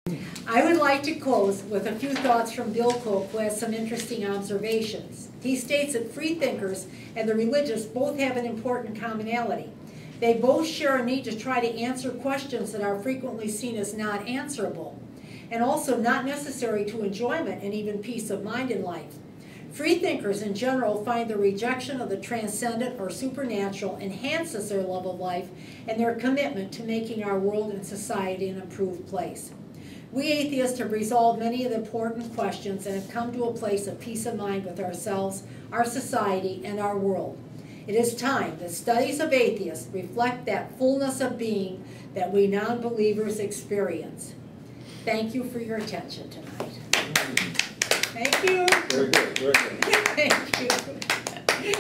I would like to close with a few thoughts from Bill Koch, who has some interesting observations. He states that free thinkers and the religious both have an important commonality. They both share a need to try to answer questions that are frequently seen as not answerable, and also not necessary to enjoyment and even peace of mind in life. Free thinkers in general find the rejection of the transcendent or supernatural enhances their love of life and their commitment to making our world and society an improved place. We atheists have resolved many of the important questions and have come to a place of peace of mind with ourselves, our society, and our world. It is time that studies of atheists reflect that fullness of being that we non-believers experience. Thank you for your attention tonight. Thank you. Very good, very good. Thank you.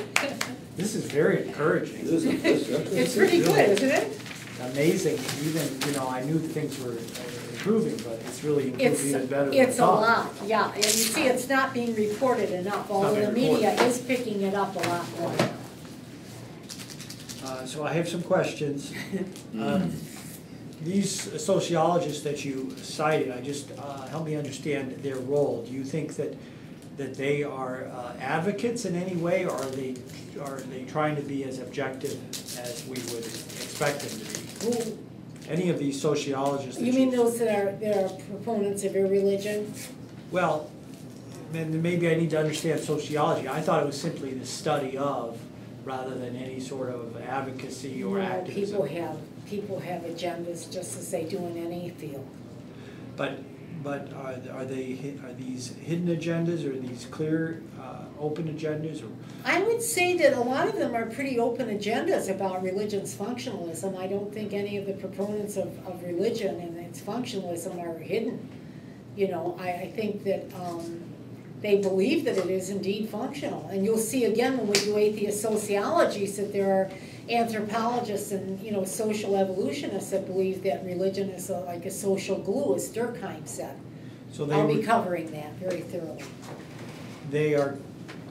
This is very encouraging. It's pretty good, isn't it? Amazing. Even, I knew things were improving, but it's really improved even better than I It's a thought. lot, yeah. And you see, it's not being reported enough, although the media is picking it up a lot more. So I have some questions. These sociologists that you cited, help me understand their role. Do you think that they are advocates in any way, or are they trying to be as objective as we would expect them to be? Who? Any of these sociologists? You mean those that are proponents of your religion? Well, then maybe I need to understand sociology. I thought it was simply the study of, rather than any sort of advocacy or activism. People have agendas just as they do in any field. But are these hidden agendas, or are these clear, open agendas? Or? I would say that a lot of them are pretty open agendas about religion's functionalism. I don't think any of the proponents of religion and its functionalism are hidden. I think that they believe that it is indeed functional. And you'll see again when we do atheist sociologies that there are anthropologists and social evolutionists that believe that religion is like a social glue, as Durkheim said. So I'll be covering that very thoroughly.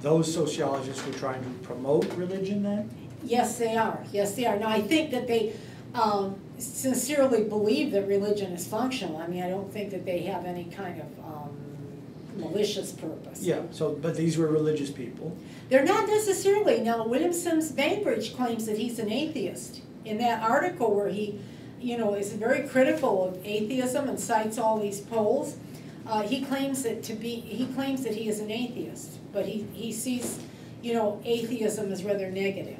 Those sociologists were trying to promote religion then? Yes, they are. Yes, they are. Now, I think that they sincerely believe that religion is functional. I mean, I don't think that they have any kind of malicious purpose. Yeah, but these were religious people. They're not necessarily. Now, William Sims Bainbridge claims that he's an atheist. In that article where he, is very critical of atheism and cites all these polls, he claims that he is an atheist, but he sees, atheism as rather negative.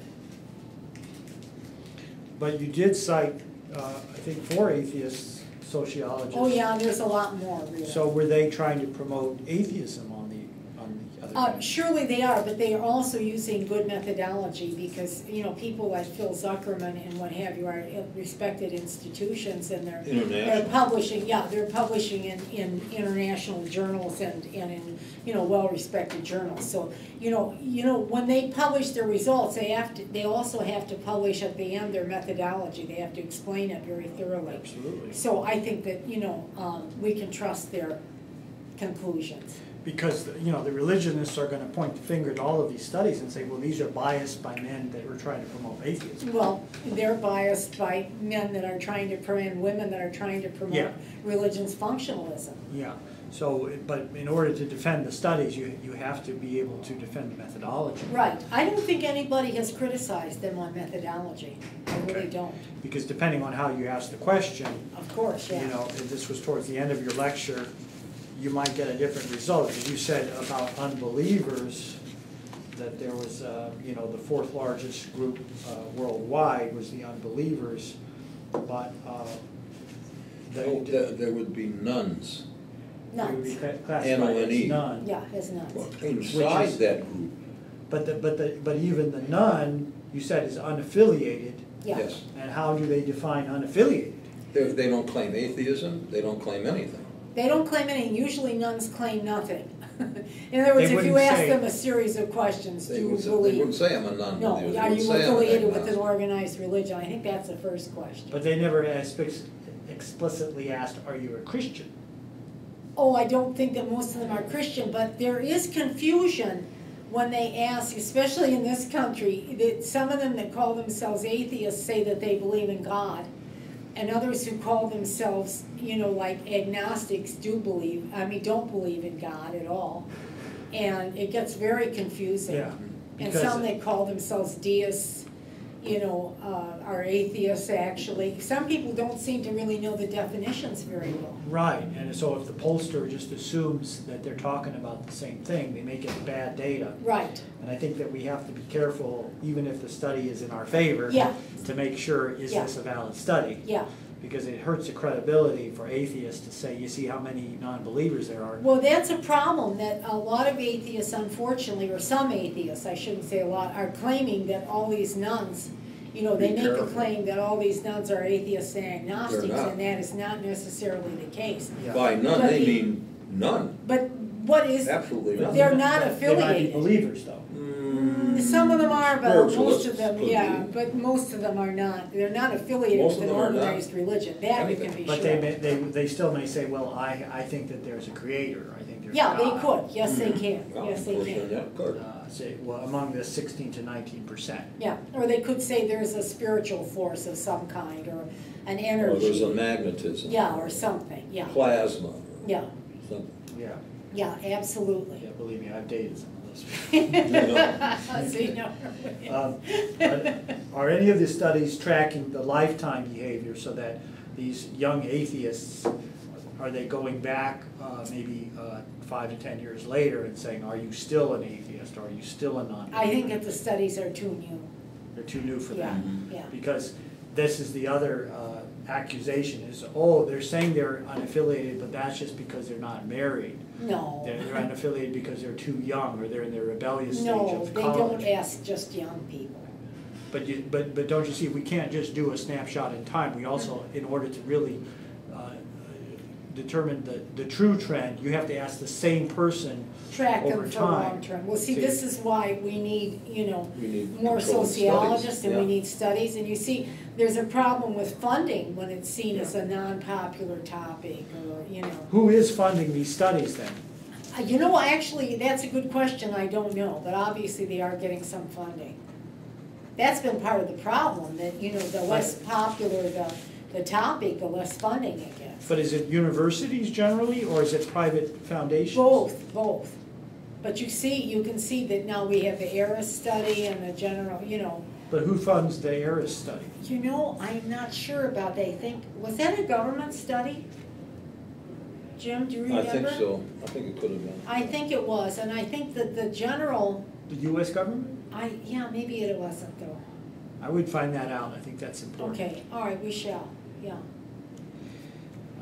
But you did cite, I think, 4 atheists. Sociologists. Oh yeah, there's a lot more. Really. So were they trying to promote atheism on the other hand? Surely they are, but they are also using good methodology because people like Phil Zuckerman and what have you are respected institutions, and they're publishing. Yeah, they're publishing in international journals and in well-respected journals. So when they publish their results, they also have to publish at the end their methodology. They have to explain it very thoroughly. Absolutely. So I think that we can trust their conclusions. Because the religionists are going to point the finger at all of these studies and say, well, these are biased by men that are trying to promote atheism. Well, they're biased by men that are trying to promote, and women that are trying to promote religion's functionalism. Yeah. So, but in order to defend the studies, you have to be able to defend the methodology. Right. I don't think anybody has criticized them on methodology. I really don't. Because depending on how you ask the question, of course, yeah. If this was towards the end of your lecture, you might get a different result. As you said about unbelievers, that there was, the 4th largest group worldwide was the unbelievers, but there would be nuns. Nuns. Would be classified as none. Yeah, as nuns. Well, inside that group. But even the nun, you said, is unaffiliated. Yeah. Yes. And how do they define unaffiliated? They don't claim atheism. They don't claim anything. They don't claim anything. Usually nuns claim nothing. In other words, if you ask them a series of questions, do you believe? They wouldn't say I'm a nun. No, are you affiliated with an organized religion? I think that's the first question. But they never explicitly asked, are you a Christian? Oh, I don't think that most of them are Christian, but there is confusion when they ask, especially in this country, that some of them that call themselves atheists say that they believe in God. and others who call themselves, like agnostics don't believe in God at all. And it gets very confusing. Yeah. And Because some that call themselves deists, are atheists actually. Some people don't seem to really know the definitions very well. Right, and so if the pollster just assumes that they're talking about the same thing, they may get bad data. Right. And I think that we have to be careful, even if the study is in our favor, Yeah. to make sure, is Yeah. this a valid study? Yeah. Because it hurts the credibility for atheists to say, you see how many non-believers there are. Well, that's a problem that a lot of atheists, unfortunately, or some atheists, I shouldn't say a lot, are claiming that all these nuns, they make a careful. claim that all these nuns are atheists and agnostics, They're not. and that is not necessarily the case. Yeah. By none, But they the- mean none, But what is, absolutely none. They're not They might be affiliated. believers, though. Some of them are, but most Spiritualists of them, could yeah, be. but most of them are not. They're not affiliated Most with of an them are not. organized religion, that you can Anything. be But sure. they still may say, well, I think that there's a creator, I think there's Yeah, God. they could, yes, they can, Well, yes, they of course, can. yeah, good. Say, well, among the 16 to 19%. Yeah, or they could say there's a spiritual force of some kind, or an Or there's a energy. magnetism. Yeah, or something, yeah, Plasma, or yeah, something. Yeah, yeah, absolutely. yeah, believe me, I've dated some of those. See, no. Are any of the studies tracking the lifetime behavior so that these young atheists, are they going back maybe 5 to 10 years later and saying, are you still an atheist, or are you still a non-believer? I think that the studies are too new, They're too new for yeah, them. yeah. Because this is the other accusation is, oh, they're saying they're unaffiliated, but that's just because they're not married. No, They're unaffiliated because they're too young, or they're in their rebellious stage no, of they don't college. ask just young people. But don't you see, we can't just do a snapshot in time. We also, in order to really determine the true trend, you have to ask the same person Track over them for time. long term. Well, see, See. this is why we need, We need more controlled sociologists studies, and we yeah. need studies. And you see, there's a problem with funding when it's seen as a non-popular topic, or, Who is funding these studies then? Actually, that's a good question. I don't know, but obviously they are getting some funding. That's been part of the problem, that, the less popular the topic, the less funding it gets. But is it universities generally, or is it private foundations? Both. But you can see that now we have the ERIS study and the general, But who funds the ERIS study? I'm not sure about that. Was that a government study? Jim, do you remember? I think so, I think it could have been. I think it was, and I think that the general, The US government? maybe it wasn't though. I would find that out. I think that's important. Okay, all right, we shall, yeah.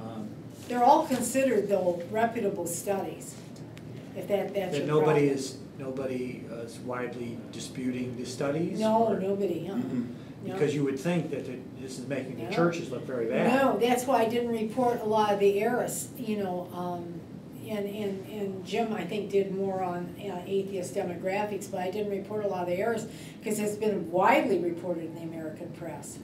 Um, They're all considered though reputable studies, if that's That your nobody problem. is widely disputing the studies? No, or- nobody, huh? Mhm. No. Because you would think that this is making the No. churches look very bad. No, that's why I didn't report a lot of the ERIS, and Jim, I think, did more on Atheist Demographics, but I didn't report a lot of the ERIS, because it's been widely reported in the American press.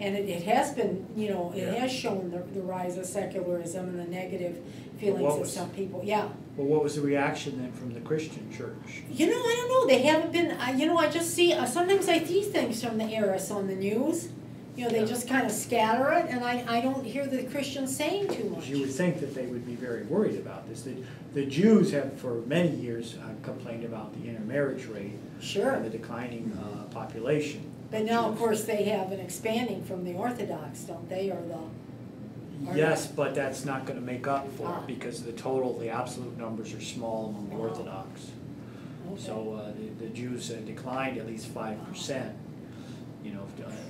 And it has been, it has shown the rise of secularism and the negative feelings what of was- some people, yeah. Well, what was the reaction then from the Christian church? I don't know, they haven't been, I just see, sometimes I see things from the ERIS on the news. They Yeah. just kind of scatter it, and I don't hear the Christians saying too much. You would think that they would be very worried about this. The Jews have for many years complained about the intermarriage rate Sure, and the declining population. but now, of course, they have an expanding from the Orthodox, don't they, or or Yes, but that's not going to make up for Ah. it because the absolute numbers are small among the Oh. Orthodox. Okay. So the Jews declined at least 5%,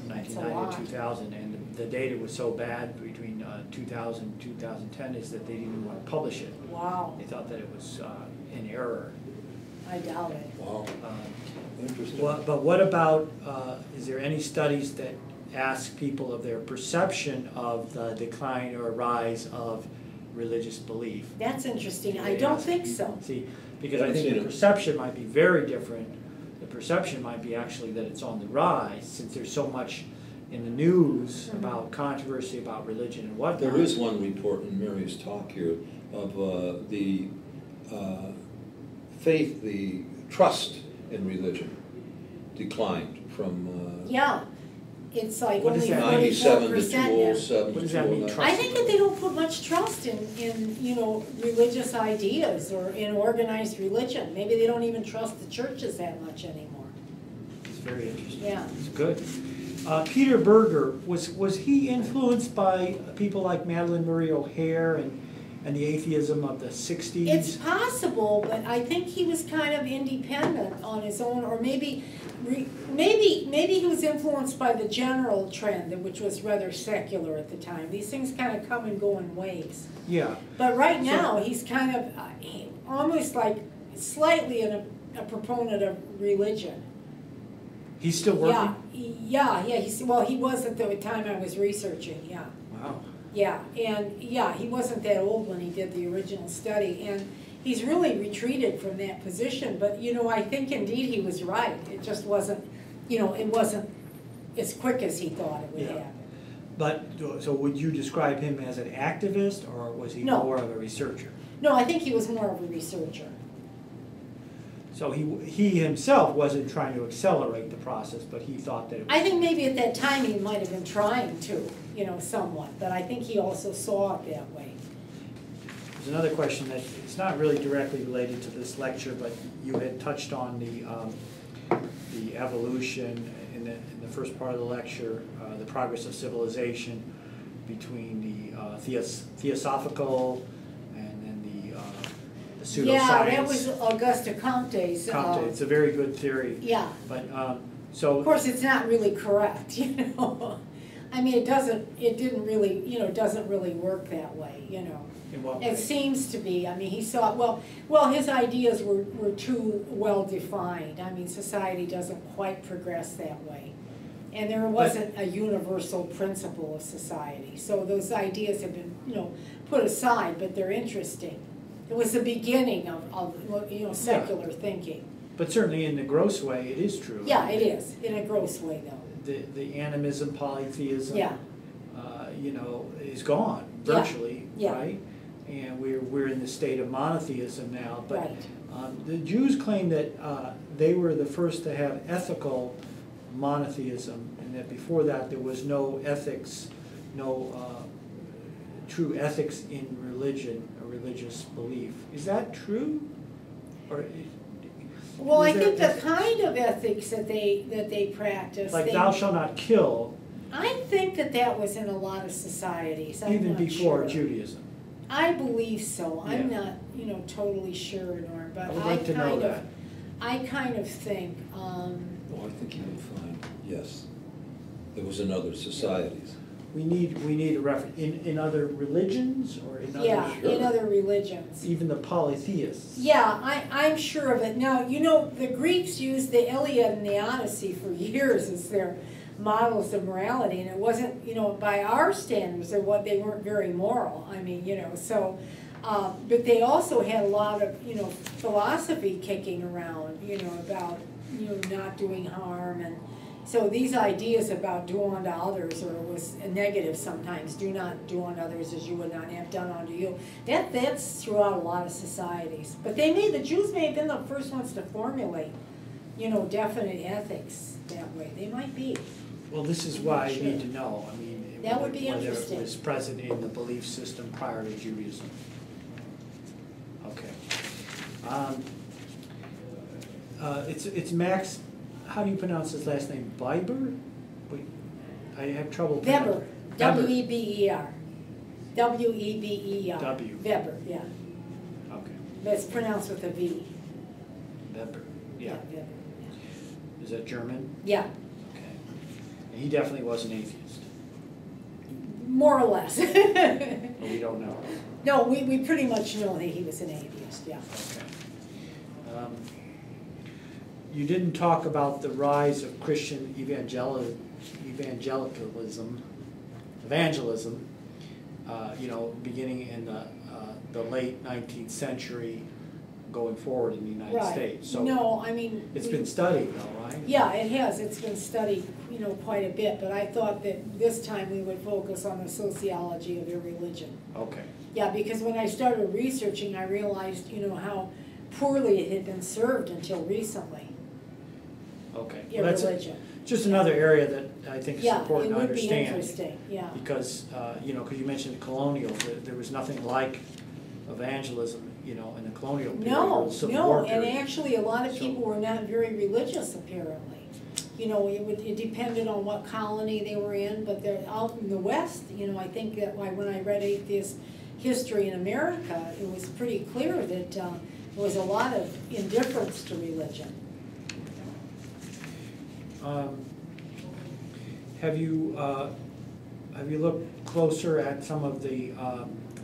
1990 lot. to 2000. And the data was so bad between 2000 and 2010 is that they didn't even want to publish it. Wow, They thought that it was in error. I doubt it. Wow, interesting. But what about, is there any studies that ask people of their perception of the decline or rise of religious belief? That's interesting, I They don't ask- think so. See, because I Haven't think seen the it. perception might be very different. The perception might be actually that it's on the rise, since there's so much in the news Mhm. about controversy about religion and whatnot. There is one report in Mary's talk here of the faith, the trust in religion declined from. Yeah, it's like What only does that mean? 97 to 44% now. 207 What to does that mean, 209. trust? I think that they don't put much trust in, you know, religious ideas or in organized religion. Maybe they don't even trust the churches that much anymore. It's very interesting. Yeah. It's good. Peter Berger, was he influenced by people like Madalyn Murray O'Hair and the atheism of the 60s? It's possible, but I think he was kind of independent on his own, or maybe he was influenced by the general trend, which was rather secular at the time. These things kind of come and go in waves. Yeah. But right now, he's kind of almost like slightly a proponent of religion. He's still working? Yeah. He was at the time I was researching, yeah. Wow. Yeah, and he wasn't that old when he did the original study, and he's really retreated from that position, but, you know, I think indeed he was right. It just wasn't, you know, it wasn't as quick as he thought it would happen. But, so would you describe him as an activist, or was he No. more of a researcher? No, I think he was more of a researcher. So he himself wasn't trying to accelerate the process, but he thought that it was... I think maybe at that time he might have been trying to, you know, somewhat, but I think he also saw it that way. There's another question that it's not really directly related to this lecture, but you had touched on the evolution in the first part of the lecture, the progress of civilization between the theosophical and then the pseudoscience. Yeah, that was Auguste Comte's. Comte, it's a very good theory. Yeah. But so of course, it's not really correct, you know. I mean, it didn't really, you know, it doesn't really work that way, you know. in what way? It seems to be. I mean, he saw, well, his ideas were too well defined. I mean, society doesn't quite progress that way. And there wasn't a universal principle of society. So those ideas have been, you know, put aside, but they're interesting. It was the beginning of you know, secular thinking. But certainly in the gross way, it is true. Yeah, it is, in a gross way, though. The animism, polytheism, Yeah. you know, is gone virtually, right? And we're in the state of monotheism now. But Right. the Jews claim that they were the first to have ethical monotheism, and that before that there was no ethics, no true ethics in religion, a religious belief. Is that true? Or Well, I is there think the ethics? kind of ethics that they practice. Like thou shalt not kill, I think that was in a lot of societies. I'm even not before sure. Judaism. I believe so. I'm Yeah. not, you know, totally sure, Norm, but I would like to know that. I kind of think, Oh, I think you would find, yes, there was in other societies. We need a reference in other religions or in other, yeah, in other religions. even the polytheists. Yeah, I'm sure of it. Now, you know, the Greeks used the Iliad and the Odyssey for years as their models of morality, and it wasn't, you know, by our standards, they weren't very moral. I mean, you know, so, but they also had a lot of, you know, philosophy kicking around, you know, about, you know, not doing harm, and so these ideas about do unto others, or it was a negative sometimes, do not do unto others as you would not have done unto you. That's throughout a lot of societies. But the Jews may have been the first ones to formulate, you know, definite ethics that way. They might be. Well, this is why I need to know. I mean, That would be whether interesting. it was present in the belief system prior to Judaism. Okay. It's Max. How do you pronounce his last name? Weber? I have trouble. Weber. Weber. W-E-B-E-R. W-E-B-E-R. W. Weber, yeah. Okay. But it's pronounced with a V. Weber. Yeah. Weber. Yeah. Is that German? Yeah, Okay. And he definitely was an atheist. more or less. But we don't know. No, we pretty much know that he was an atheist, yeah. Okay. You didn't talk about the rise of Christian evangelism, you know, beginning in the late 19th century, going forward in the United States. So no, I mean. it's been studied though, right? Yeah, it has. It's been studied, you know, quite a bit, but I thought that this time we would focus on the sociology of irreligion. Okay. Yeah, because when I started researching, I realized, you know, how poorly it had been served until recently. Okay. Well, that's irreligion. just another area that I think is Yeah, it important to would be understand. interesting, yeah. Because, because you mentioned the colonials, there was nothing like evangelism, in the colonial period. or No, the Civil no, War and period. actually, a lot of So- people were not very religious, apparently. It depended on what colony they were in, but they're out in the West, I think that when I read atheist history in America, it was pretty clear that there was a lot of indifference to religion. Have you looked closer at some of the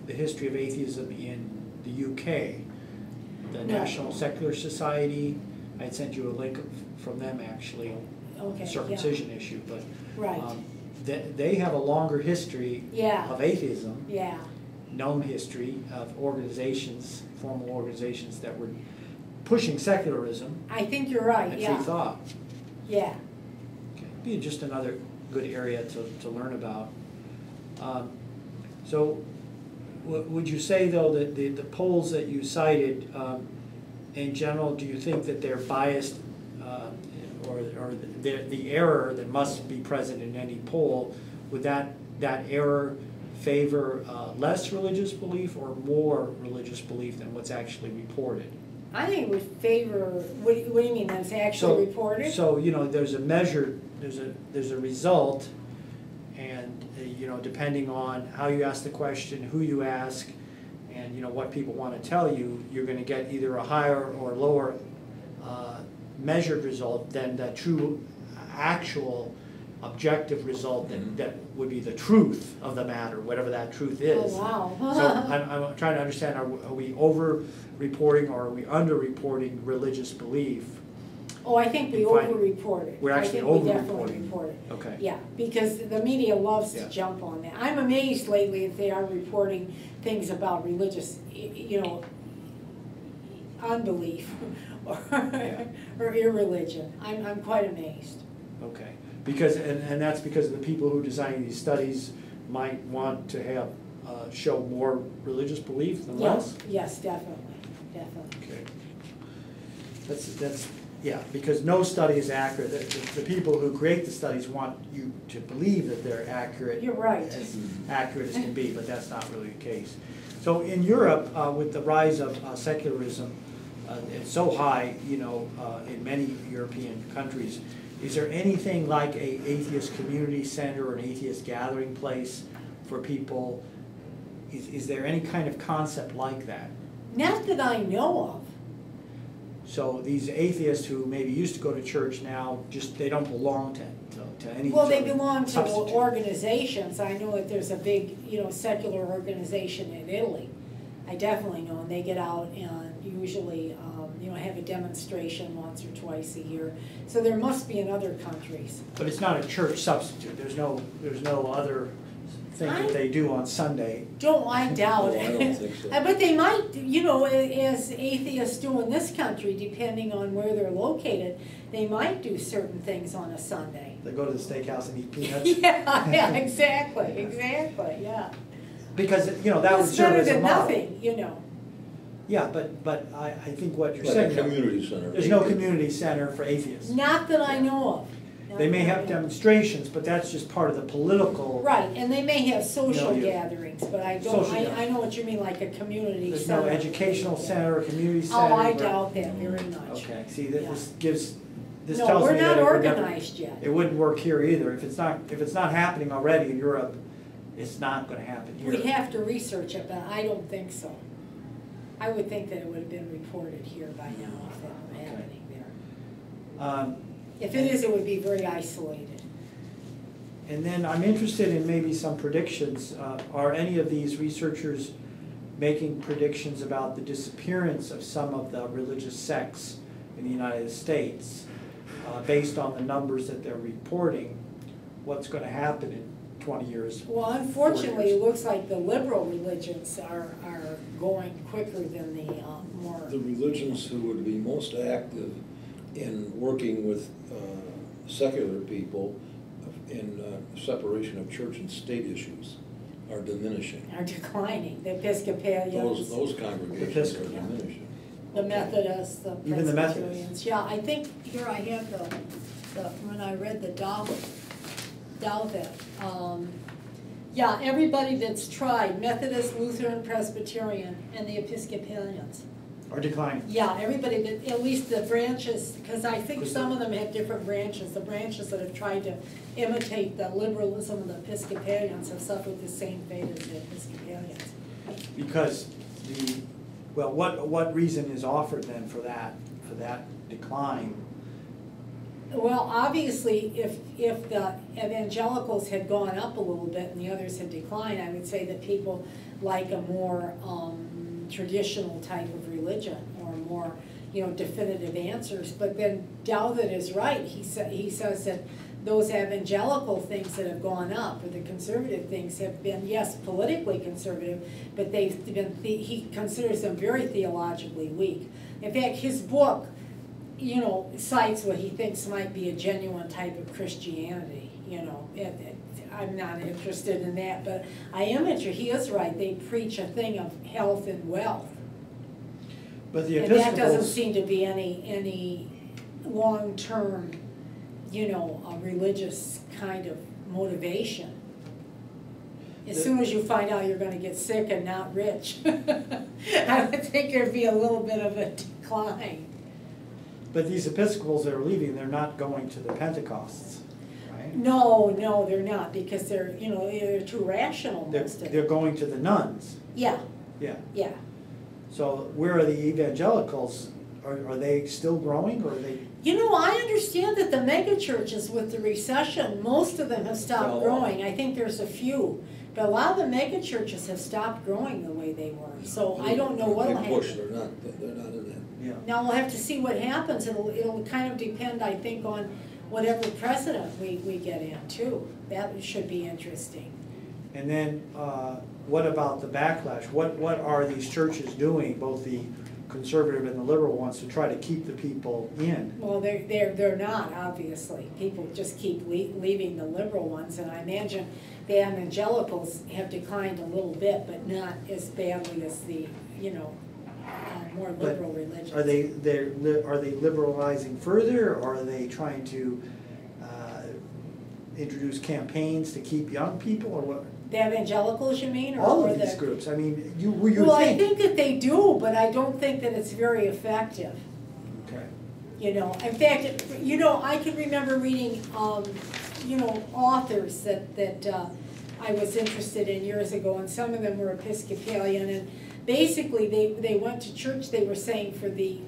history of atheism in the UK? The No. National Secular Society, I had sent you a link from them actually, Okay, circumcision issue, but Right, they have a longer history yeah, of atheism, yeah, known history of organizations, formal organizations that were pushing secularism I think you're right, and yeah, free thought. yeah. Okay. Be just another good area to learn about. So would you say, though, that the polls that you cited, in general, do you think that they're biased, or the error that must be present in any poll, would that error favor less religious belief or more religious belief than what's actually reported? I think it would favor, what do you mean, that's actually reported? So, there's a measure, there's a result, and, depending on how you ask the question, who you ask, and, what people want to tell you, you're going to get either a higher or lower measured result than the true, actual, objective result that would be the truth of the matter, whatever that truth is. Oh, wow. So I'm trying to understand, are we over-reporting or are we under-reporting religious belief? Oh, I think we over-reported. We're actually I think we definitely over-reporting. reported. Okay. Yeah, because the media loves to Yeah. jump on that. I'm amazed lately that they are reporting things about religious, unbelief or, Yeah. or irreligion. I'm quite amazed. Okay, because, and that's because the people who design these studies might want to have, show more religious belief than less? Yes, definitely. Okay. That's, yeah, because no study is accurate. The people who create the studies want you to believe that they're accurate. You're right. As accurate as can be, but that's not really the case. So in Europe, with the rise of secularism, it's so high, in many European countries, is there anything like a atheist community center or an atheist gathering place for people? Is there any kind of concept like that? Not that I know of. So these atheists who maybe used to go to church now, they don't belong to any. Well, they sort of belong to substitute. organizations. I know that there's a big, secular organization in Italy. I definitely know, and they get out and usually, have a demonstration once or twice a year. So there must be in other countries. But it's not a church substitute. There's no other thing that they do on Sunday. I doubt No, I don't it. think so. But they might, as atheists do in this country, depending on where they're located, they might do certain things on a Sunday. They go to the steakhouse and eat peanuts. Yeah, exactly, yeah. Because, that would It's serve better as a than model. nothing, Yeah, but I think what you're Like saying, a community center. there's no community center for atheists. Not that I know of. Not They may that I have know of. demonstrations, but that's just part of the political. Right, and they may have social you- gatherings, but I don't, Social I know what you mean, like a community There's center. no educational center or community center. Oh, I or- doubt that very much. Okay, see, Yeah. this No, tells we're me that not it would never- organized yet. It wouldn't work here either. If it's not happening already in Europe, it's not gonna happen here. We'd have to research it, but I don't think so. I would think that it would have been reported here by now if that were Okay. happening there. If it and- is, it would be very isolated. And then I'm interested in maybe some predictions. Are any of these researchers making predictions about the disappearance of some of the religious sects in the United States based on the numbers that they're reporting? What's going to happen in 20 years? Well, 40 unfortunately, years? it looks like the liberal religions are going quicker than the more. The religions who would be most active in working with secular people in separation of church and state issues are diminishing. Are declining. The Episcopalians, Those congregations are Episcopal. diminishing. the Methodists, the Even the Methodists. Presbyterians. Yeah, I think, here I have the when I read the Dalvet. Yeah, everybody that's tried, Methodist, Lutheran, Presbyterian, and the Episcopalians. Are declining? Yeah, everybody, that at least the branches, because I think some of them have different branches. The branches that have tried to imitate the liberalism of the Episcopalians have suffered the same fate as the Episcopalians. Because well, what reason is offered then for that decline? Well, obviously, if the evangelicals had gone up a little bit and the others had declined, I would say that people like a more traditional type of religion, or more, definitive answers. But then Dalvet is right. He says that those evangelical things that have gone up, or the conservative things, have been, yes, politically conservative, but they've been, he considers them very theologically weak. In fact, his book, cites what he thinks might be a genuine type of Christianity, I'm not interested in that, but I am interested. He is right. They preach a thing of health and wealth. But the and that doesn't seem to be any long-term, a religious kind of motivation. As soon as you find out you're going to get sick and not rich, I would think there'd be a little bit of a decline. But these Episcopals that are leaving, they're not going to the Pentecosts, right? No, they're not, because they're, they're too rational. They're going to the nuns. Yeah. Yeah. Yeah. So where are the evangelicals? Are they still growing, or are they? I understand that the megachurches, with the recession, most of them have stopped growing. I think there's a few. But a lot of the megachurches have stopped growing the way they were. So I don't know what will happen. They're not in that. Yeah. Now we'll have to see what happens. It'll kind of depend, I think, on whatever president we get in too. That should be interesting. And then what about the backlash? What are these churches doing, both the conservative and the liberal ones, to try to keep the people in? Well, they're not, obviously. People just keep leaving the liberal ones, and I imagine the evangelicals have declined a little bit, but not as badly as the more liberal religions. Are they liberalizing further, or are they trying to introduce campaigns to keep young people, or what? The evangelicals, you mean? Or all of these groups. I mean, you well, I think that they do, but I don't think that it's very effective. Okay. In fact, I can remember reading, authors that I was interested in years ago, and some of them were Episcopalian, and basically they went to church, they were saying, for the,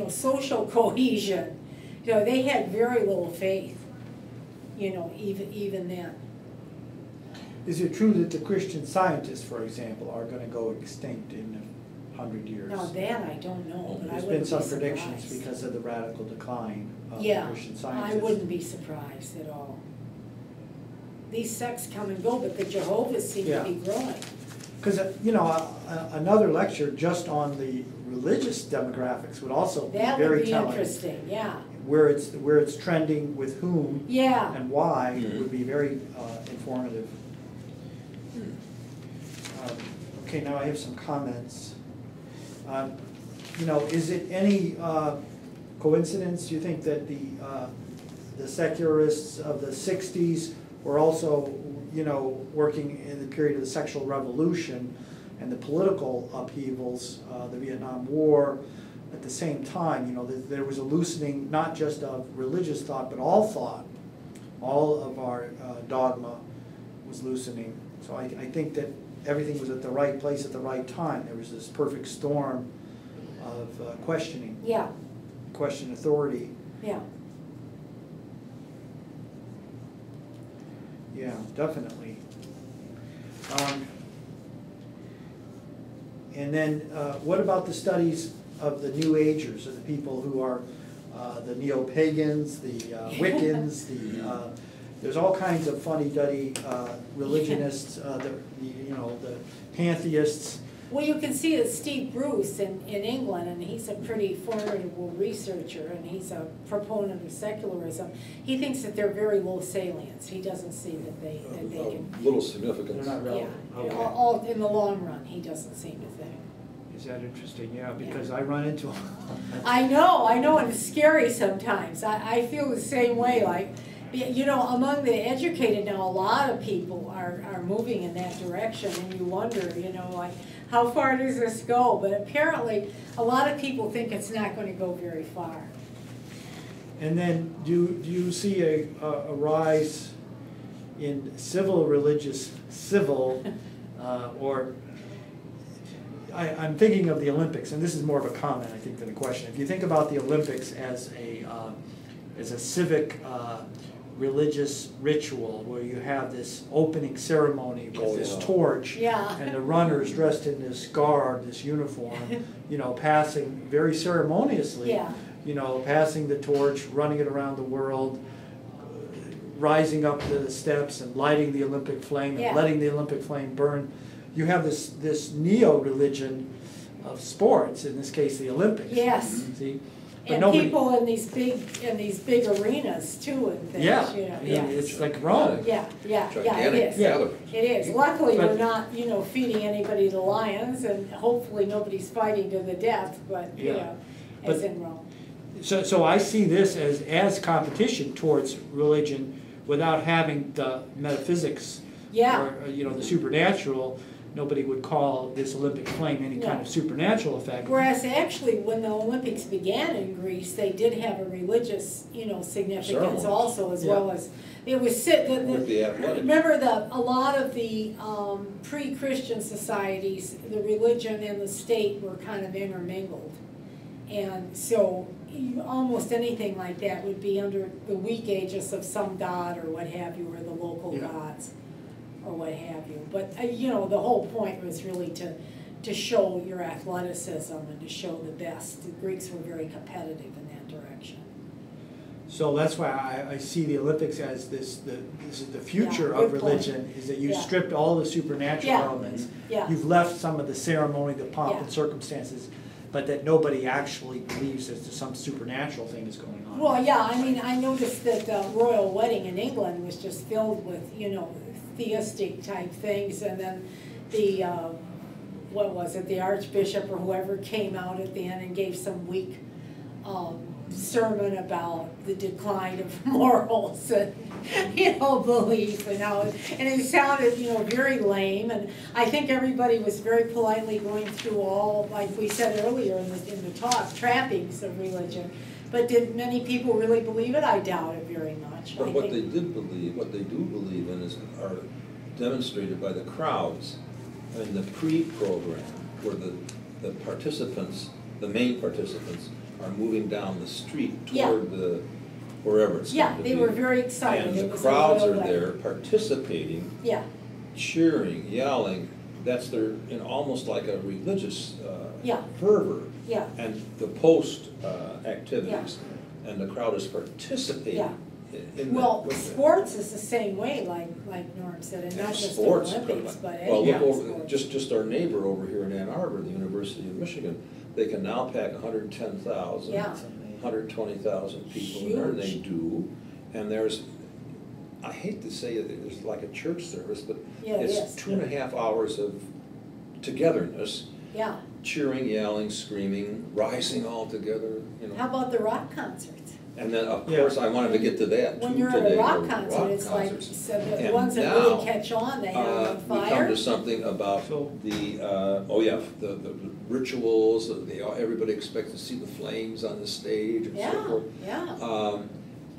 social cohesion. They had very little faith, even then. Is it true that the Christian Scientists, for example, are going to go extinct in 100 years? Now that I don't know, but There's been some predictions because of the radical decline of the Christian Scientists. I wouldn't be surprised at all. These sects come and go, but the Jehovah's seem to be growing. Because, another lecture just on the religious demographics would also be very telling. That would be interesting, yeah. Where it's trending, with whom, and why, would be very informative. Okay, now I have some comments. Is it any coincidence, you think, that the secularists of the 60s were also, working in the period of the sexual revolution and the political upheavals, the Vietnam War, at the same time? There was a loosening, not just of religious thought, but all thought. All of our dogma was loosening. So I think that everything was at the right place at the right time. There was this perfect storm of questioning. Yeah. Question authority. Yeah. Yeah, definitely. And then what about the studies of the New Agers, of the people who are the neo-pagans, the Wiccans, there's all kinds of funny-duddy religionists, the pantheists. Well, you can see that Steve Bruce in England, and he's a pretty formidable researcher, and he's a proponent of secularism. He thinks that they're very low salience. He doesn't see that they can. Little significance. They're not relevant. Yeah, Okay. all in the long run, he doesn't seem to think. Is that interesting? Yeah, because I run into them. I know, and it's scary sometimes. I feel the same way, like, you know, among the educated now, a lot of people are moving in that direction, and you wonder, you know, like, how far does this go? But apparently, a lot of people think it's not going to go very far. And then, do you see a rise in or I'm thinking of the Olympics, and this is more of a comment, I think, than a question. If you think about the Olympics as a civic religious ritual where you have this opening ceremony with this torch, and the runners dressed in this garb, this uniform, you know, passing very ceremoniously, you know, passing the torch, running it around the world, rising up the steps and lighting the Olympic flame and letting the Olympic flame burn. You have this neo-religion of sports, in this case the Olympics. Yes. See? But and people in these big arenas too and things. Yeah, you know, it's like Rome. Yeah, it is. It is. Luckily, we're not, you know, feeding anybody to lions, and hopefully nobody's fighting to the death. But you know, as in Rome. So I see this as competition towards religion, without having the metaphysics or you know, the supernatural. Nobody would call this Olympic flame any kind of supernatural effect. Whereas actually, when the Olympics began in Greece, they did have a religious, you know, significance also, as well as it was. Remember a lot of the pre-Christian societies, the religion and the state were kind of intermingled, and so almost anything like that would be under the weak aegis of some god or what have you, or the local gods, or what have you. But you know, the whole point was really to show your athleticism and to show the best. The Greeks were very competitive in that direction. So that's why I see the Olympics as this is the future of religion, is that you stripped all the supernatural elements. You've left some of the ceremony, the pomp and circumstances, but that nobody actually believes that some supernatural thing is going on. Well, yeah, I mean, I noticed that the royal wedding in England was just filled with, you know, theistic type things, and then the what was it, the archbishop or whoever came out at the end and gave some weak sermon about the decline of morals and, you know, belief and how, and it sounded, you know, very lame. And I think everybody was very politely going through all, like we said earlier in the talk, trappings of religion. But did many people really believe it? I doubt it very much. But what they do believe in are demonstrated by the crowds in the pre-program, where the participants, the main participants, are moving down the street toward the wherever it's going to be. They were very excited. And the crowds are there participating, cheering, yelling. That's almost like a religious fervor. And the post activities, and the crowd is participating. Well, sports is the same way, like Norm said, and not just the Olympics, but any look over, just our neighbor over here in Ann Arbor, the University of Michigan, they can now pack 110,000, 120,000 people in there, and they do. And there's, I hate to say it, it's like a church service, but it's 2.5 hours of togetherness. Cheering, yelling, screaming, rising all together. You know. How about the rock concerts? And then, of course, I wanted to get to that when you're at a rock concert, it's like the ones that really catch on. They have fire. We come to something about the rituals. Everybody expects to see the flames on the stage and so forth.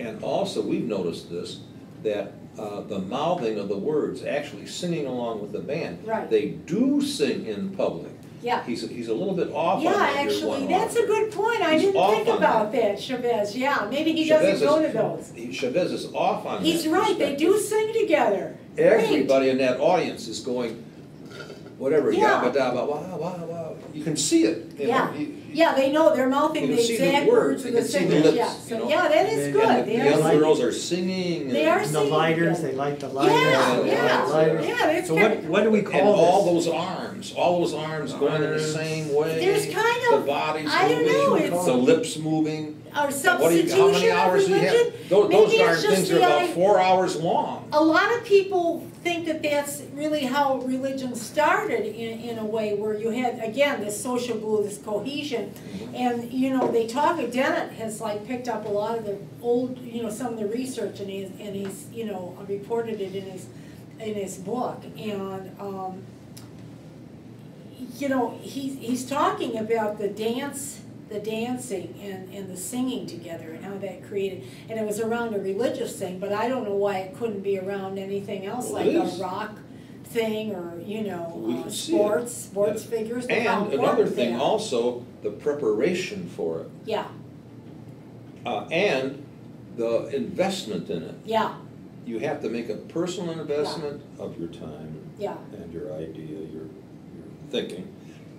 And also, we've noticed this, that the mouthing of the words, actually singing along with the band, they do sing in public. He's a little bit off on that. Actually, that's a good point. I didn't think about that, Chavez. Maybe he doesn't go to those. Chavez is off on that. He's right, they do sing together. Everybody in that audience is going, whatever, yabba dabba, wah, wah, wah. You can see it. You Yeah, they know, they're mouthing You the can see the exact words, words of you the can see the singers, lips, yeah. you So, know. yeah, that is And good. And They the are young singing. girls are singing. They are The singing. lighters, Yeah. they light the lighters. Yeah, they yeah, light the lighters. yeah, it's So kind what do we And call all this? those arms going in the same way. There's kind of, The body's I don't know, moving, it's- the lips moving. Our How many substitution of hours do you have? religion. Those Maybe darn it's just things are the about 4 hours long. A lot of people think that that's really how religion started in a way where you had, again, this social glue, this cohesion. And, you know, they talk, Dennett has like picked up a lot of the old, you know, some of the research and he's you know, reported it in his book. And, you know, he's talking about the dancing and the singing together and how that created, and it was around a religious thing, but I don't know why it couldn't be around anything else, Well, like it a is. rock thing or, you We know, can see sports it. figures. Look how And another important thing they are. also, the preparation for it. Yeah, And the investment in it. yeah, You have to make a personal investment of your time yeah, and your idea, your thinking,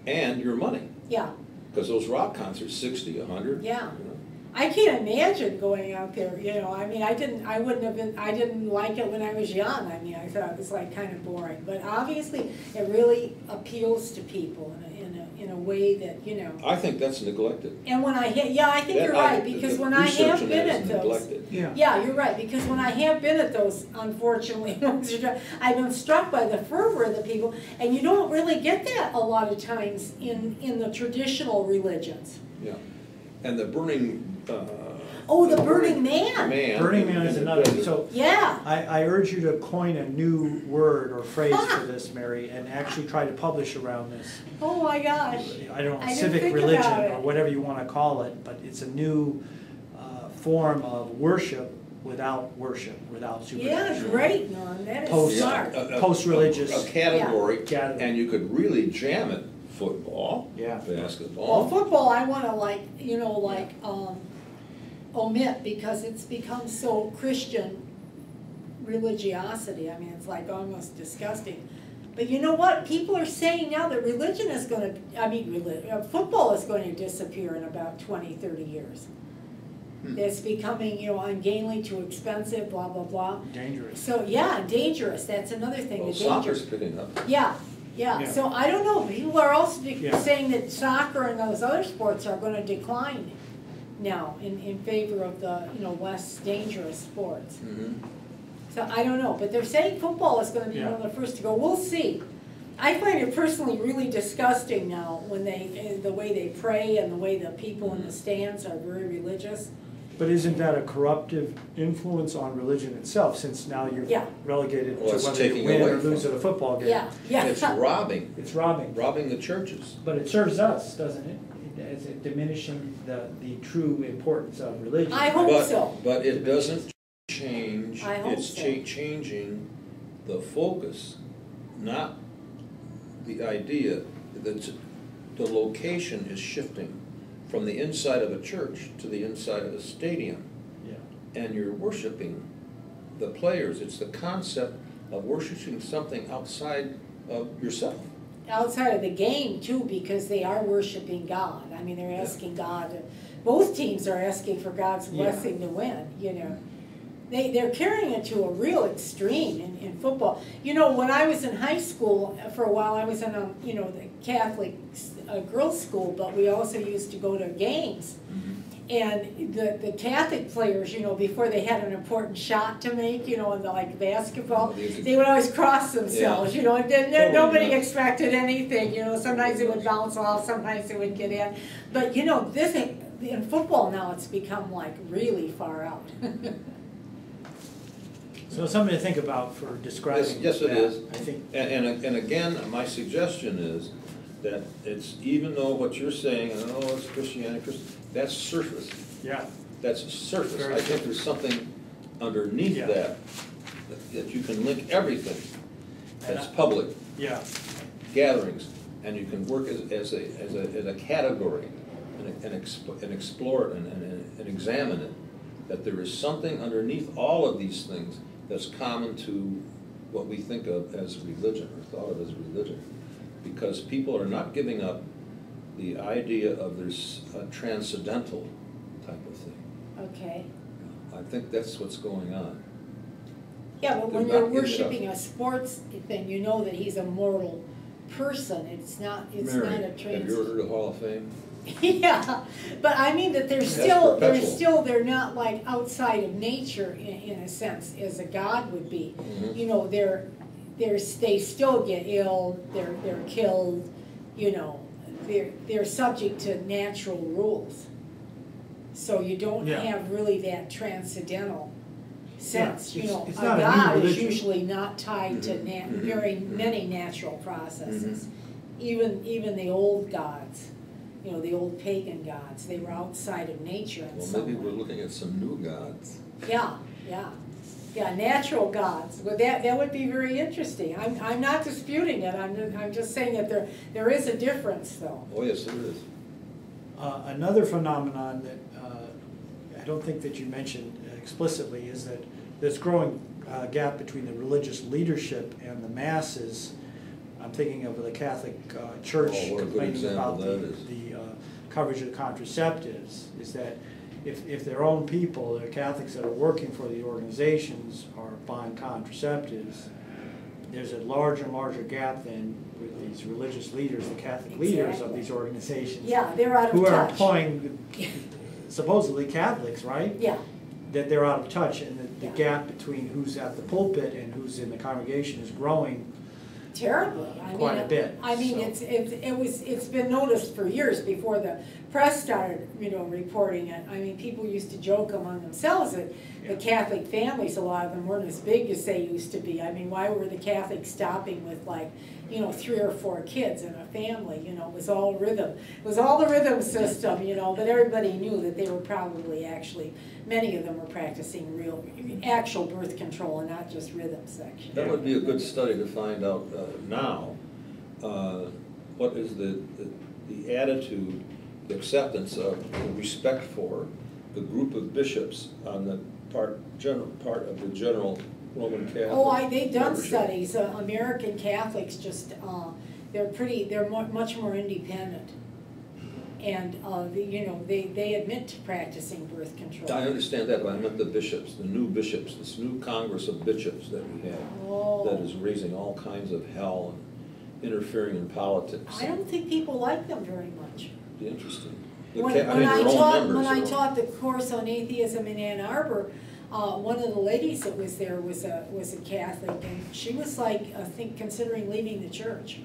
and your money. yeah. Because those rock concerts, 60, 100. Yeah. You know. I can't imagine going out there, you know, I mean, I didn't like it when I was young. I mean, I thought it was like kind of boring, but obviously it really appeals to people in a way that, you know. I think that's neglected. And when I I think you're right, because when I have been at those. Neglected. Yeah, you're right, because when I have been at those, unfortunately, I've been struck by the fervor of the people, and you don't really get that a lot of times in the traditional religions. Yeah. And the burning. Oh, the Burning Man. Burning Man is another, so Yeah. I urge you to coin a new word or phrase for this, Mary, and actually try to publish around this. Oh my gosh. I don't know, I didn't civic think religion about it. or whatever you want to call it, but it's a new form of worship without Yeah, supernatural. great, Norm. That is Post- smart. Post-religious. A category, Yeah. and you could really jam it. Football, Yeah. basketball. Well, football, I want to omit because it's become so Christian religiosity. I mean, it's like almost disgusting. But you know what? People are saying now that religion is going to, football is going to disappear in about 20, 30 years. It's becoming, you know, ungainly, too expensive, blah, blah, blah. Dangerous. So, yeah, dangerous. That's another thing. Well, the danger. soccer's picking up. Yeah. Yeah. So I don't know, people are also Yeah. saying that soccer and those other sports are gonna decline now in favor of the, you know, less dangerous sports. So I don't know, but they're saying football is gonna be one of the first to go, we'll see. I find it personally really disgusting now when the way they pray and the way the people in the stands are very religious. But isn't that a corruptive influence on religion itself, since now you're Yeah. relegated Well, to it's whether you taking win away or lose from at a football game? Yeah, yeah. It's robbing It's robbing. the churches. But it serves us, doesn't it? It's diminishing the true importance of religion. I hope so. But it doesn't change, I hope it's so. changing the focus, not the idea that the location is shifting from the inside of a church to the inside of a stadium. Yeah. And you're worshiping the players. It's the concept of worshiping something outside of yourself. Outside of the game too, because they are worshiping God. I mean, they're asking God, both teams are asking for God's blessing to win, you know. They're carrying it to a real extreme in football. You know, when I was in high school, for a while I was in the Catholic girls' school, but we also used to go to games. And the Catholic players, you know, before they had an important shot to make, you know, in like basketball, they would always cross themselves, you know, and then nobody expected anything, you know, sometimes it would bounce off, sometimes it would get in. But, you know, in football now it's become like really far out. So something to think about for describing. Yes, it that, is. I think. And again, my suggestion is that it's, even though what you're saying, it's Christianity, that's surface. Yeah. That's surface. Very I think there's something underneath Yeah. that you can link everything that's public Yeah. gatherings, and you can work as a category and explore it and examine it. That there is something underneath all of these things that's common to what we think of as religion, or thought of as religion. Because people are not giving up the idea of this transcendental type of thing. Okay. I think that's what's going on. Yeah, but when They're you're not giving it up. worshiping a sports thing, you know that he's a mortal person. It's not a Mary, have trans. you ever heard of Hall of Fame? Yeah, but I mean that That's perpetual. they're not like outside of nature in a sense as a god would be. Mhm. You know, they still get ill, they're killed, you know, they're subject to natural rules. So you don't Yeah. have really that transcendental sense, Yeah, you know. it's A not a new god is religion. usually not tied to Mhm. very Mhm. many natural processes. Mhm. Even the old gods, you know, the old pagan gods, they were outside of nature in Well, some maybe way. we're looking at some new gods. Yeah, natural gods. Well, that would be very interesting. I'm not disputing it. I'm just saying that there is a difference, though. Oh, yes, there is. Another phenomenon that I don't think that you mentioned explicitly is that this growing gap between the religious leadership and the masses. I'm thinking of the Catholic Church Oh, what a good complaining example about that is. the coverage of contraceptives, is that if their own people, the Catholics that are working for the organizations are buying contraceptives, there's a larger and larger gap then with these religious leaders, the Catholic leaders of these organizations. Yeah, they're out of who are touch. employing supposedly Catholics, right? Yeah, That they're out of touch, and the Yeah. gap between who's at the pulpit and who's in the congregation is growing terribly. quite a bit. I mean, so. it's been noticed for years before the press started, you know, reporting it. I mean, people used to joke among themselves that the Catholic families, a lot of them weren't as big as they used to be. I mean, why were the Catholics stopping with like, you know, 3 or 4 kids in a family? You know, it was all rhythm. It was all the rhythm system, you know, but everybody knew that they were probably actually, many of them were practicing actual birth control and not just rhythm section. That would be a good study to find out now, what is the attitude, the acceptance of, the respect for the group of bishops on the part of the general Roman Catholic. Oh, they've done membership. studies. American Catholics just, they're much more independent. And, you know, they admit to practicing birth control. I understand that, but I meant the bishops, the new bishops, this new Congress of bishops that we have, Oh. that is raising all kinds of hell and interfering in politics. I don't think people like them very much. Be interesting. When their own I members are- taught the course on atheism in Ann Arbor, one of the ladies that was there was a Catholic, and she was like, I think, considering leaving the church.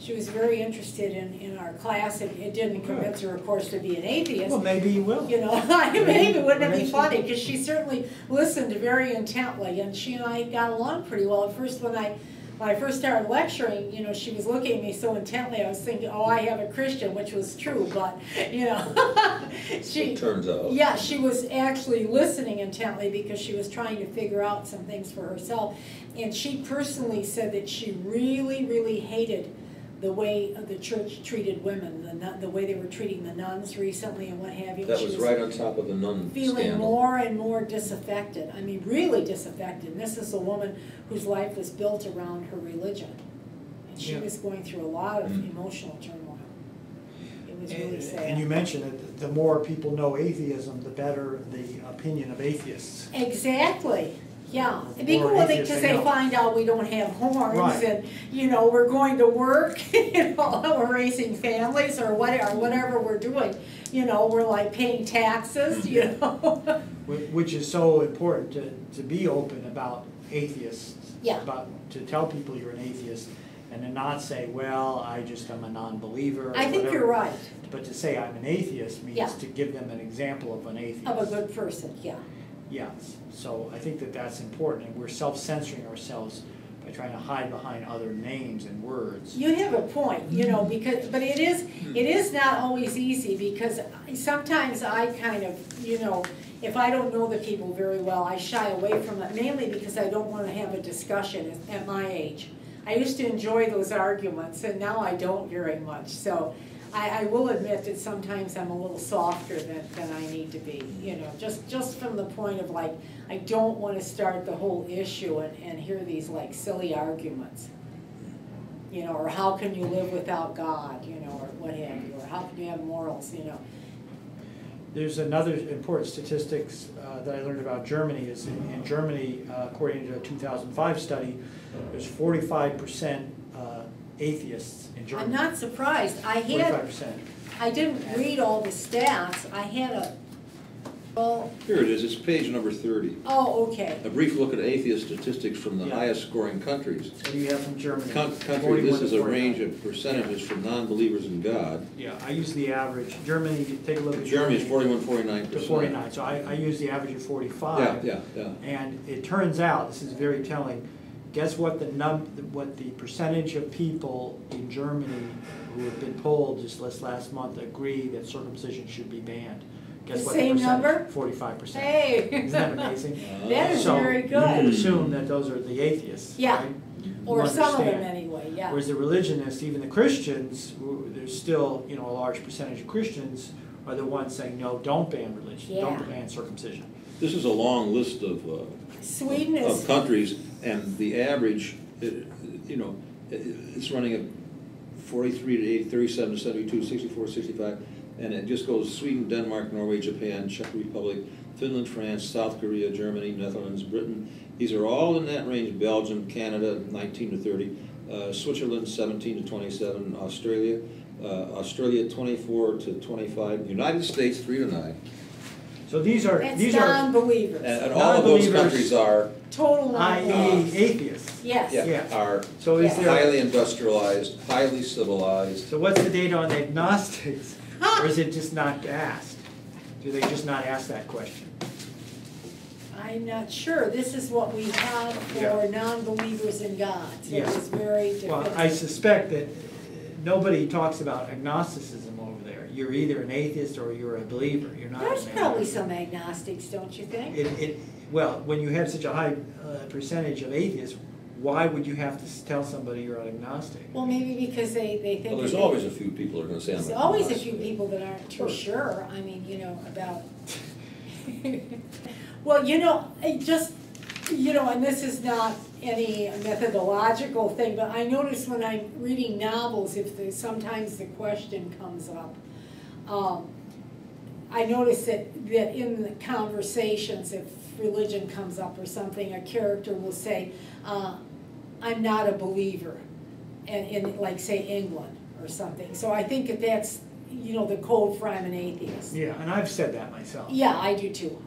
She was very interested in our class. It didn't convince her, of course, to be an atheist. Well, maybe you will. You know, maybe wouldn't it be Maybe. funny? Because she certainly listened very intently, and she and I got along pretty well. At first, when I first started lecturing, you know, she was looking at me so intently. I was thinking, oh, I have a Christian, which was true, but you know, It turns out. yeah, she was actually listening intently because she was trying to figure out some things for herself, and she personally said that she really, really hated the way the church treated women, the way they were treating the nuns recently and what have you. That She was right on top of the nun feeling scandal. more and more disaffected. I mean, really disaffected. And this is a woman whose life was built around her religion. And she Yeah. was going through a lot of emotional turmoil. It was really sad. And you mentioned that the more people know atheism, the better the opinion of atheists. Exactly. Yeah, The because more atheists they they know. find out we don't have horns Right. and, you know, we're going to work, you know, we're raising families or whatever we're doing. You know, we're like paying taxes, you know. Which is so important to be open about atheists. Yeah. To tell people you're an atheist and to not say, well, I just am a non-believer. I think you're right. But to say I'm an atheist Yeah. means to give them an example of an atheist. Of a good person, yeah. Yes, so I think that that's important, and we're self-censoring ourselves by trying to hide behind other names and words. You have a point, you know, but it is not always easy, because sometimes I kind of, you know, if I don't know the people very well, I shy away from it, mainly because I don't want to have a discussion at my age. I used to enjoy those arguments, and now I don't very much, so I will admit that sometimes I'm a little softer than I need to be, you know, just from the point of like, I don't want to start the whole issue and hear these like silly arguments. you know, or how can you live without God, you know, or what have you, or how can you have morals, you know. There's another important statistics that I learned about Germany is in Germany, according to a 2005 study, there's 45% atheists in Germany. I'm not surprised. 45%. I didn't read all the stats. I had a, well. Here it is, it's page number 30. Oh, okay. A brief look at atheist statistics from the Yeah. highest scoring countries. What do you have from Germany? Country, this is a 41. range of percentages for non-believers in God. Yeah, I use the average. Germany, take a look at Germany is 41, to 49%. 49, so I use the average of 45. Yeah. And it turns out, this is very telling, guess what the percentage of people in Germany who have been polled just last month agree that circumcision should be banned? Guess The what same percentage? number? 45%. Hey. Isn't that amazing? That is So very you can good. assume that those are the atheists, Yeah. right? Or Who some of them understand. anyway, yeah. Whereas the religionists, even the Christians, there's still, you know, a large percentage of Christians are the ones saying, no, don't ban religion, Yeah. don't ban circumcision. This is a long list of Sweden is, countries, and the average, you know, it's running at 43 to 80, 37 to 72, 64, 65, and it just goes Sweden, Denmark, Norway, Japan, Czech Republic, Finland, France, South Korea, Germany, Netherlands, Britain. These are all in that range. Belgium, Canada, 19 to 30, Switzerland, 17 to 27, Australia, 24 to 25, United States, 3 to 9. So these are it's non-believers. And all of those Non-believers, countries are, Total i.e. non-believers. atheists. Yes. Yeah. are So is Yeah. there, highly industrialized, highly civilized. so what's the data on agnostics? Or is it just not asked? Do they just not ask that question? I'm not sure. This is what we have for Yeah. non-believers in God. So Yeah. it's very different. Well, I suspect that nobody talks about agnosticism over there. You're either an atheist or you're a believer. You're not. There's an probably atheist. some agnostics, don't you think? Well, when you have such a high percentage of atheists, why would you have to tell somebody you're an agnostic? Well, maybe because they think. Well, there's that always a few people who are going to say I'm There's an always a agnostic. few people that aren't too sure, I mean, you know, about. Well, you know, I just, you know, and this is not any methodological thing, but I notice when I'm reading novels, sometimes the question comes up, I notice that in the conversations, if religion comes up or something, a character will say, I'm not a believer, in like, say, England or something. So I think that's, you know, the code for I'm an atheist. Yeah, and I've said that myself. Yeah, I do too,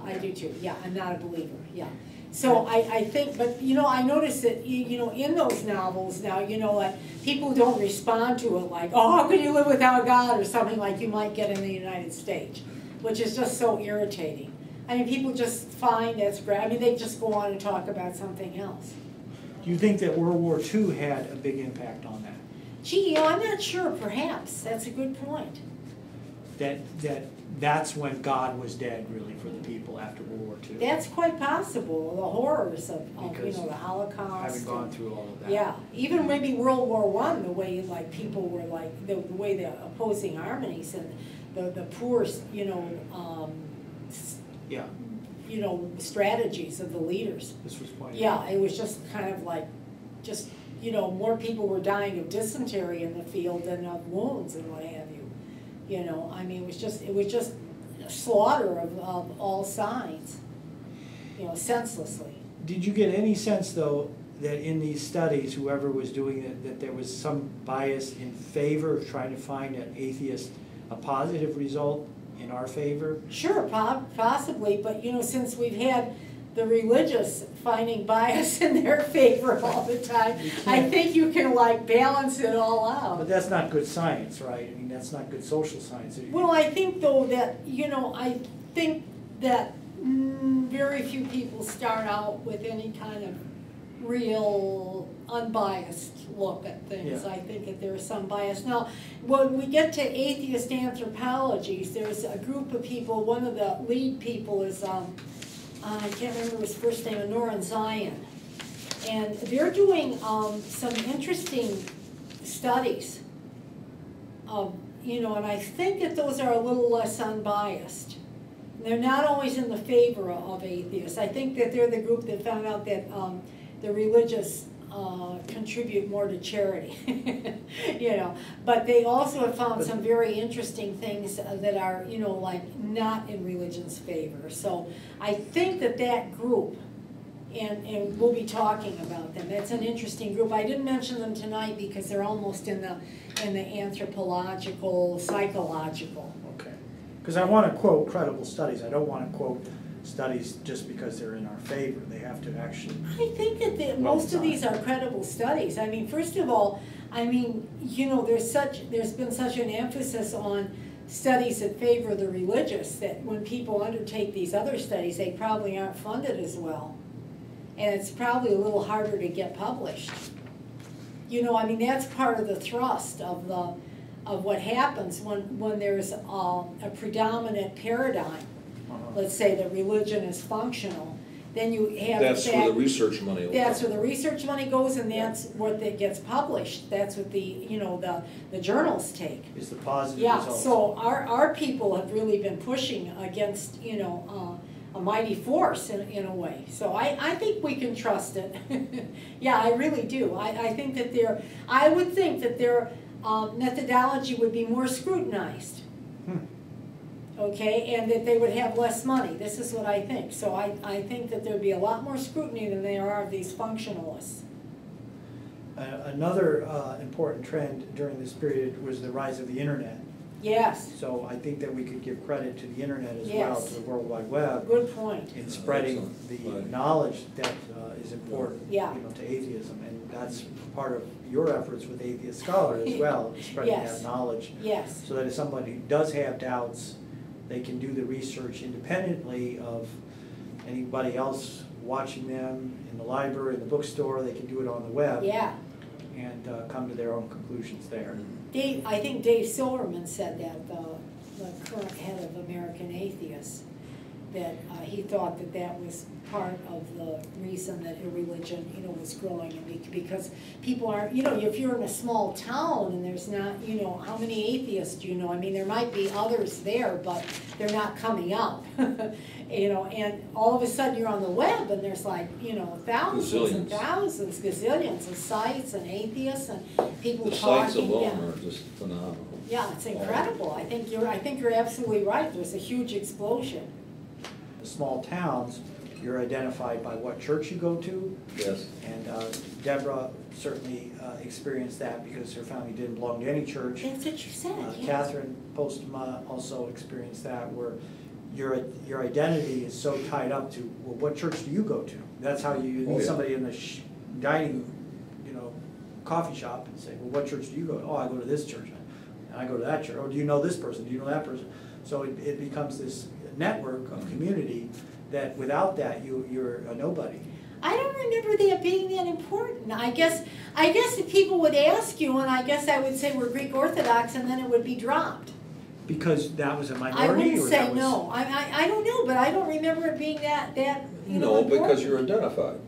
yeah, I'm not a believer, yeah. So I think, but, you know, I notice that, you know, in those novels now, you know, like, people don't respond to it like, oh, how can you live without God, or something like you might get in the United States, which is just so irritating. I mean, people just find that's great, I mean, they just go on and talk about something else. Do you think that World War II had a big impact on that? Gee, you know, I'm not sure, perhaps, that's a good point. That's when God was dead, really, for the people after World War II. That's quite possible, the horrors of you Because know, the Holocaust. Having gone through all of that. Yeah, even maybe World War I, the way like people were like, the way the opposing armies and the poor, you know, Yeah, you know, strategies of the leaders. this was pointed Yeah, out. it was just kind of like, just, you know, more people were dying of dysentery in the field than of wounds and what have you. You know, I mean, it was just slaughter of all sides, you know, senselessly. Did you get any sense, though, that in these studies, whoever was doing it, that there was some bias in favor of trying to find an atheist, a positive result in our favor? Sure, possibly, but you know, since we've had the religious finding bias in their favor all the time, I think you can like balance it all out. But that's not good science, right? I mean, that's not good social science. Well, I think though that, you know, I think that very few people start out with any kind of real unbiased look at things. Yeah. I think that there is some bias. Now, when we get to atheist anthropologies, there's a group of people, one of the lead people is, I can't remember his first name, Noran Zion. And they're doing some interesting studies of, you know, and I think that those are a little less unbiased. They're not always in the favor of atheists. I think that they're the group that found out that the religious contribute more to charity, you know. But they also have found some very interesting things that are, you know, like not in religion's favor. So I think that that group, and we'll be talking about them. That's an interesting group. I didn't mention them tonight because they're almost in the anthropological, psychological. Okay. Because I want to quote credible studies. I don't want to quote studies just because they're in our favor. They have to actually. I think that most of these are credible studies. I mean, first of all, I mean, you know, there's been such an emphasis on studies that favor the religious that when people undertake these other studies, they probably aren't funded as well. And it's probably a little harder to get published. You know, I mean, that's part of the thrust of what happens when there's a predominant paradigm. Let's say that religion is functional. Then you have that's where the research money goes. That's where the research money goes, and that's what that gets published. That's what the journals take. Is the positive yeah, results. so our people have really been pushing against, you know, a mighty force in a way. So I think we can trust it. Yeah, I really do. I think that I would think that their methodology would be more scrutinized. Okay, and that they would have less money. This is what I think. So I think that there would be a lot more scrutiny than there are of these functionalists. Another important trend during this period was the rise of the internet. Yes. So I think that we could give credit to the internet as well, Yes. to the World Wide Web. Good point. In spreading the knowledge that is important, Yeah. you know, to atheism, and that's part of your efforts with Atheist Scholar as well, spreading Yes. that knowledge. Yes. So that if somebody does have doubts, they can do the research independently of anybody else watching them in the library, in the bookstore. They can do it on the web. Yeah. And come to their own conclusions there. I think Dave Silverman said that, the current head of American Atheists, that he thought that that was part of the reason that irreligion, you know, was growing, and because people aren't, you know, if you're in a small town and there's not, you know, how many atheists do you know? I mean, there might be others there, but they're not coming out. You know, and all of a sudden you're on the web and there's like, you know, thousands and thousands, gazillions of sites and atheists and people the talking. The sites alone yeah. are just phenomenal. Yeah, it's incredible. I think you're absolutely right. There's a huge explosion. The small towns, you're identified by what church you go to. Yes. And Deborah certainly experienced that because her family didn't belong to any church. That's what you said. Yeah. Catherine Postma also experienced that, where your identity is so tied up to, well, what church do you go to? That's how you meet somebody in the dining, you know, coffee shop and say, well, what church do you go to? Oh, I go to this church. And I go to that church. Oh, do you know this person? Do you know that person? So it becomes this network of community that without that you're a nobody. I don't remember that being that important. I guess if people would ask you, and I guess I would say we're Greek Orthodox, and then it would be dropped. Because that was a minority? I wouldn't or say that was... no. I don't know, but I don't remember it being that you know, no, important. because you're identified.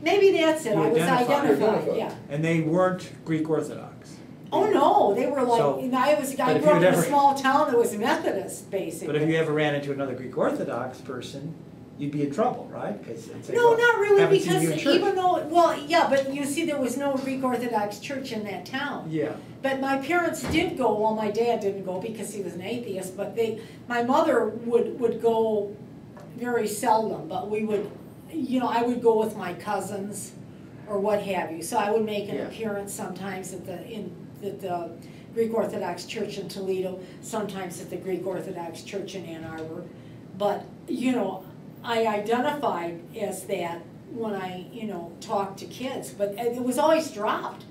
Maybe that's it. You're I was identified. identified. Yeah. And they weren't Greek Orthodox. Oh no, they were like, So, you know, I grew up in a small town that was Methodist, basically. But if you ever ran into another Greek Orthodox person, you'd be in trouble, right? No, not really, because even though, well, yeah, but you see, there was no Greek Orthodox church in that town. Yeah. But my parents did go. Well, my dad didn't go because he was an atheist, but my mother would go very seldom. But we would, you know, I would go with my cousins or what have you. So I would make an appearance sometimes at the Greek Orthodox Church in Toledo, sometimes at the Greek Orthodox Church in Ann Arbor. But, you know, I identified as that when I, you know, talked to kids, but it was always dropped.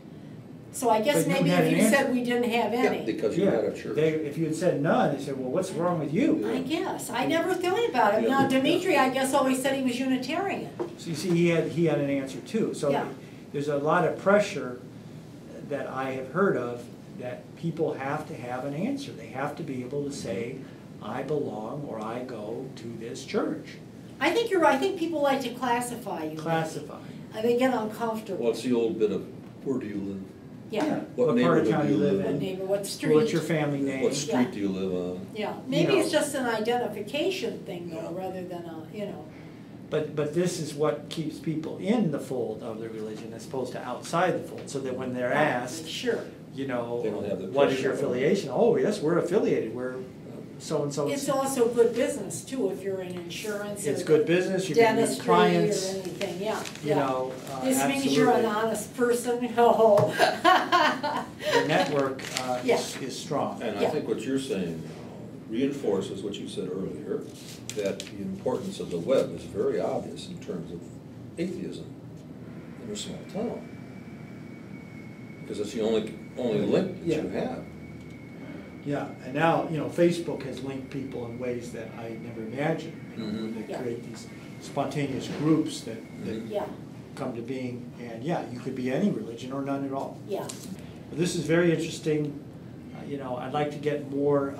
So I guess maybe if you said we didn't have any. Yeah, because you had a church. If you had said none, they said, well, what's wrong with you? I guess. I never thought about it. Now, Dimitri, I guess, always said he was Unitarian. So you see, he had an answer too. So there's a lot of pressure that I have heard of that people have to have an answer. They have to be able to say, I belong or I go to this church. I think you're right. I think people like to classify you. Classify. They get uncomfortable. Well, it's the old bit of, where do you live? Yeah. What part of town do you live What in? neighbor, what street? What's your family name? What street do you live on? Yeah. Maybe it's just an identification thing, though, rather than a, you know. But this is what keeps people in the fold of the religion as opposed to outside the fold, so that when they're asked, Sure. you know, They don't have the what is your pressure. affiliation? Oh, yes, we're affiliated, we're so-and-so. It's also good business too, if you're in insurance or It's good business, you can meet dentistry or clients, anything, yeah. you know, This means you're an absolutely. honest person, oh. The network Yeah. is strong. And I Yeah. think what you're saying reinforces what you said earlier, that the importance of the web is very obvious in terms of atheism in a small town. Because it's the only link that Yeah. you have. Yeah, and now, you know, Facebook has linked people in ways that I never imagined. You know, when they Yeah. create these spontaneous groups that Yeah, come to being, and yeah, you could be any religion or none at all. yeah. But this is very interesting. You know, I'd like to get more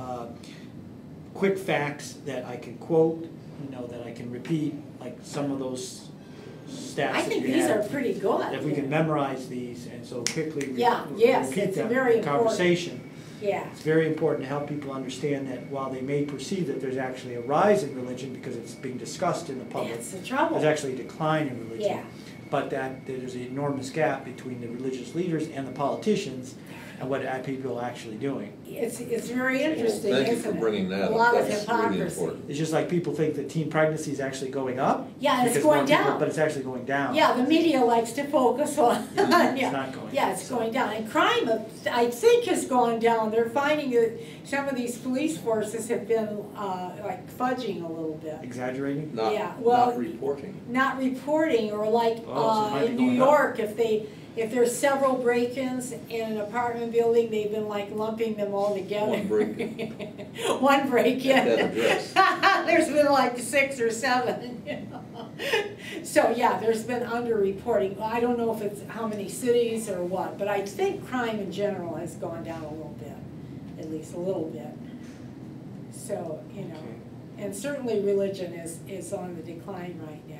quick facts that I can quote, you know, that I can repeat, like some of those stats I that think you these are had. pretty good. If we can memorize these and so quickly Yes, repeat it's them very in important. conversation. Yeah, It's very important to help people understand that while they may perceive that there's actually a rise in religion because it's being discussed in the public, that's the trouble. there's actually a decline in religion. Yeah. But that there's an enormous gap between the religious leaders and the politicians and what people are actually doing. It's very interesting, Thank you isn't for it? bringing that A up. lot of That's really hypocrisy. important. It's just like people think that teen pregnancy is actually going up. Yeah, it's because going more people- down. But it's actually going down. Yeah, the media likes to focus on, It's yeah. not going Yeah, down, it's so. going down. And crime, I think, has gone down. They're finding that some of these police forces have been, like, fudging a little bit. Exaggerating? Not, Yeah, well- not reporting. Not reporting, or like, Oh, so it might be in New going up. York, if there's several break-ins in an apartment building, they've been like lumping them all together. One break-in. One break-in. At that address. There's been like 6 or 7, you know. So, yeah, there's been under-reporting. I don't know if it's how many cities or what, but I think crime in general has gone down a little bit, at least a little bit. So, you know, Okay. and certainly religion is on the decline right now.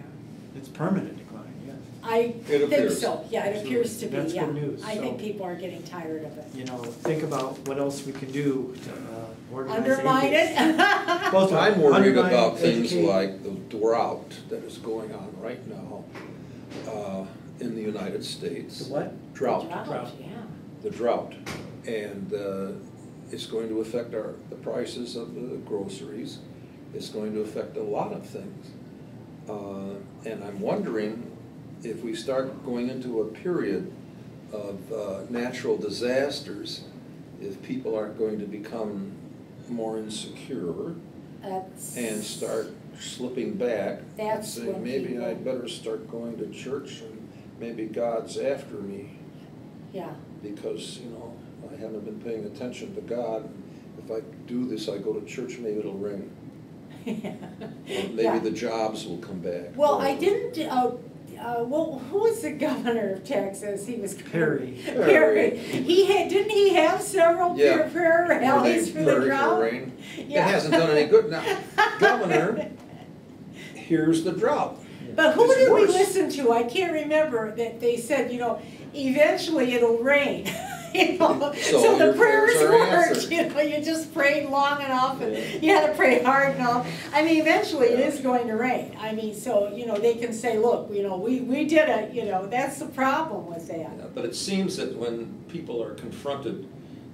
It's permanent decline, yes. I It think appears. so, yeah, it appears to be, That's yeah. good news. I think So- people are getting tired of it. You know, think about what else we can do to organize Undermine atheists. it? Both to I'm worried undermine, about things educate. like the drought that is going on right now in the United States. The what? Drought. Drought, yeah. The drought. And it's going to affect the prices of the groceries. It's going to affect a lot of things. And I'm wondering if we start going into a period of natural disasters, if people aren't going to become more insecure That's. and start slipping back. That's Say, when maybe people- I better start going to church and maybe God's after me Yeah, because, you know, I haven't been paying attention to God. If I do this, I go to church, maybe it'll ring. Or maybe Yeah. the jobs will come back. Well, Or- I didn't, well, who was the governor of Texas? He was. Perry. Perry. Didn't he have several Yeah. prayer Where rallies they for the pray drought? rain. It Yeah. hasn't done any good. Now, Governor, here's the drought. But who It's did we worse. listen to? I can't remember that they said, you know, eventually it'll rain. You know, So so the your prayers prayers are worked, answered. you know, you just prayed long enough and Yeah. you had to pray hard enough. I mean, eventually it is going to rain. I mean, so, you know, they can say, look, you know, we did it, you know, that's the problem with that. Yeah, but it seems that when people are confronted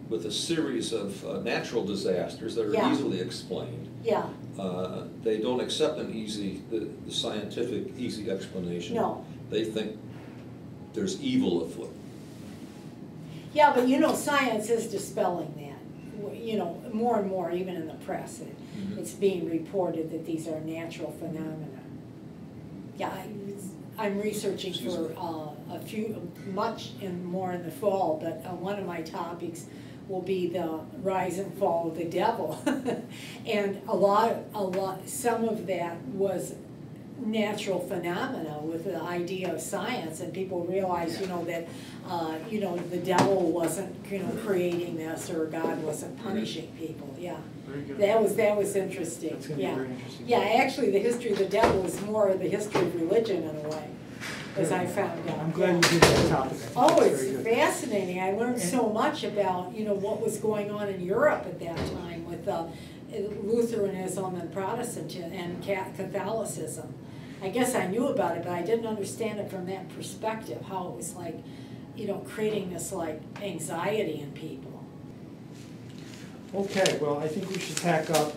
with a series of natural disasters that are Yeah. easily explained, Yeah, they don't accept the scientific, easy explanation. no. They think there's evil afoot. Yeah, but you know, science is dispelling that. You know, more and more, even in the press, it's being reported that these are natural phenomena. Yeah, I'm researching Excuse for me. much more in the fall, but one of my topics will be the rise and fall of the devil. And some of that was natural phenomena with the idea of science, and people realized, you know, that you know, the devil wasn't, you know, creating this, or God wasn't punishing people. Yeah, Very good. that was interesting. That's gonna be Yeah, very interesting. yeah. Actually, the history of the devil is more the history of religion in a way, as I found out. I'm glad Yeah. you did that topic. I think Oh, that's it's very good. fascinating. I learned so much about, you know, what was going on in Europe at that time with Lutheranism and Protestantism and Catholicism. I guess I knew about it, but I didn't understand it from that perspective, how it was like, you know, creating this like anxiety in people. Okay, well, I think we should pack up.